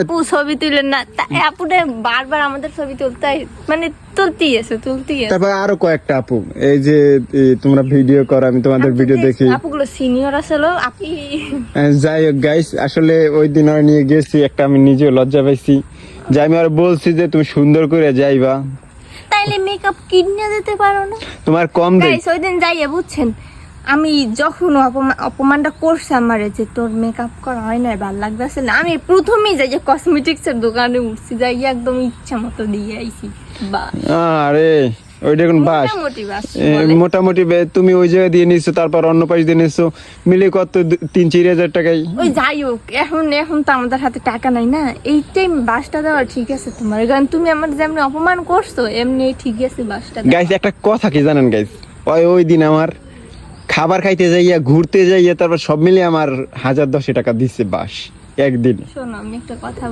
আপু ছবি তুলেন না, আপুটা বারবার আমাদের ছবি তুলতেই মানে তুলতেই আছে। তারপর আরো কয়েকটা আপু, এই যে তোমরা ভিডিও করো, আমি তোমাদের ভিডিও দেখি। আপুগুলো সিনিয়র আসলে আপনি। যাই হোক গাইস, আসলে ওই দিন আর নিয়ে গেছি একটা, আমি নিজে লজ্জা পাইছি যে আমি আর বলছি যে তুমি সুন্দর করে যাইবা, তাইলে মেকআপ কিনে দিতে পারো না? তোমার কম দেই। গাইস ওই দিন যাইয়া বুঝছেন, আমি যখন অপমানটা করছে আমারে যে তোর মেকআপ করা হয় না, ভালো লাগতেছে না, আমি প্রথমেই যাই যে কসমেটিক্স এর দোকানে উঠছি, যাই একদম ইচ্ছা মতো দিয়ে আইছি। বাস আরে ওইটা এখন বাস মোটামুটি বাস বলে। মোটামুটি তুমি ওই জায়গায় দিয়ে নিছো, তারপর অন্য পাশ দিয়ে নিছো, মিলে কত 3-4 হাজার টাকাই। ওই যাই হোক, এখন তো আমাদের হাতে টাকা নাই না, এইটাই বাসটা দেওয়া ঠিক আছে তোমার, কারণ তুমি আমার যেমনি অপমান করছো এমনি ঠিক আছে বাসটা দেওয়া। গাইস একটা কথা কি জানেন গাইস, ওই দিন আমার খাবার খাইতে যাইয়া, ঘুরতে যাইয়া, তারপর সব মিলিয়ে আমার 1010 টাকা দিচ্ছে বাস একদিন। শোনো আমি একটা কথা